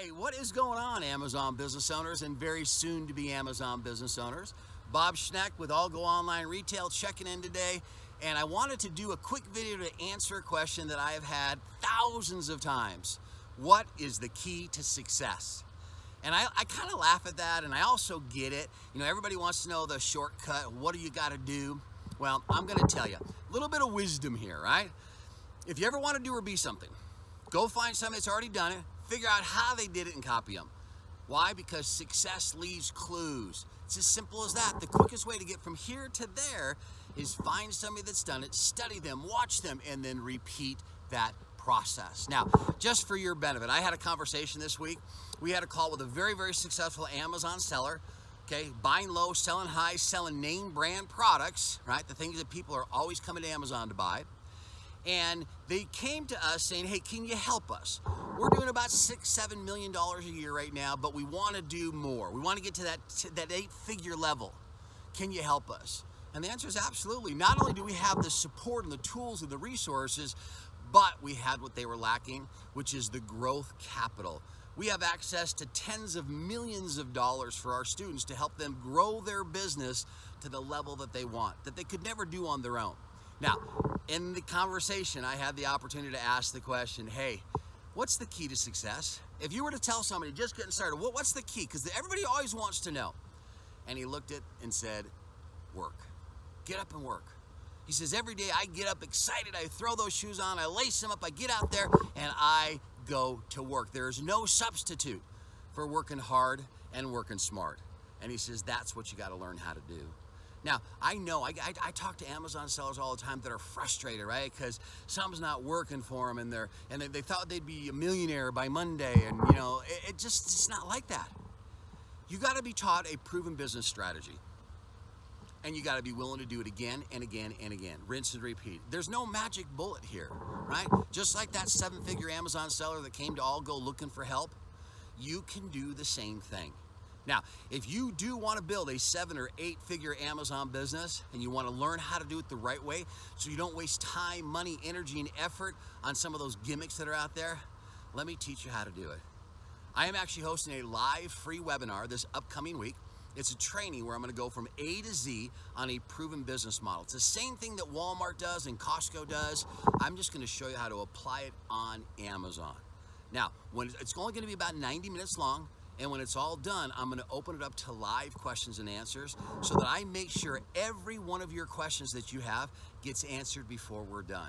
Hey, what is going on, Amazon business owners and very soon to be Amazon business owners? Bob Schneck with ALGO Online Retail checking in today, and I wanted to do a quick video to answer a question that I have had thousands of times. What is the key to success? And I kind of laugh at that, and I also get it. You know, everybody wants to know the shortcut. What do you got to do? Well, I'm going to tell you a little bit of wisdom here, right? If you ever want to do or be something, go find somebody that's already done it, figure out how they did it and copy them. Why? Because success leaves clues. It's as simple as that. The quickest way to get from here to there is find somebody that's done it, study them, watch them, and then repeat that process. Now, just for your benefit, I had a conversation this week. We had a call with a very, very successful Amazon seller, okay, buying low, selling high, selling name brand products, right? The things that people are always coming to Amazon to buy. And they came to us saying, hey, can you help us? We're doing about $6-7 million a year right now, but we want to do more. We want to get to that 8-figure level. Can you help us? And the answer is absolutely. Not only do we have the support and the tools and the resources, but we had what they were lacking, which is the growth capital. We have access to tens of millions of dollars for our students to help them grow their business to the level that they want, that they could never do on their own. Now, in the conversation, I had the opportunity to ask the question, hey, what's the key to success? If you were to tell somebody just getting started, what's the key? Because everybody always wants to know. And he looked at it and said, work. Get up and work. He says, every day I get up excited, I throw those shoes on, I lace them up, I get out there, and I go to work. There is no substitute for working hard and working smart. And he says, that's what you got to learn how to do. Now, I know, I talk to Amazon sellers all the time that are frustrated, right? Because something's not working for them, and they thought they'd be a millionaire by Monday, and you know, it's not like that. You got to be taught a proven business strategy, and you got to be willing to do it again and again and again, rinse and repeat. There's no magic bullet here, right? Just like that 7-figure Amazon seller that came to ALGO looking for help, you can do the same thing. Now, if you do want to build a 7- or 8-figure Amazon business and you want to learn how to do it the right way so you don't waste time, money, energy, and effort on some of those gimmicks that are out there, let me teach you how to do it. I am actually hosting a live free webinar this upcoming week. It's a training where I'm going to go from A to Z on a proven business model. It's the same thing that Walmart does and Costco does. I'm just going to show you how to apply it on Amazon. Now, it's only going to be about 90 minutes long. And when it's all done, I'm going to open it up to live questions and answers so that I make sure every one of your questions that you have gets answered before we're done.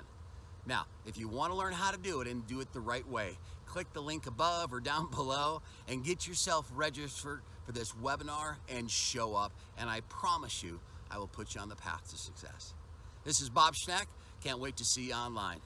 Now, if you want to learn how to do it and do it the right way, click the link above or down below and get yourself registered for this webinar and show up. And I promise you, I will put you on the path to success. This is Bob Schneck. Can't wait to see you online.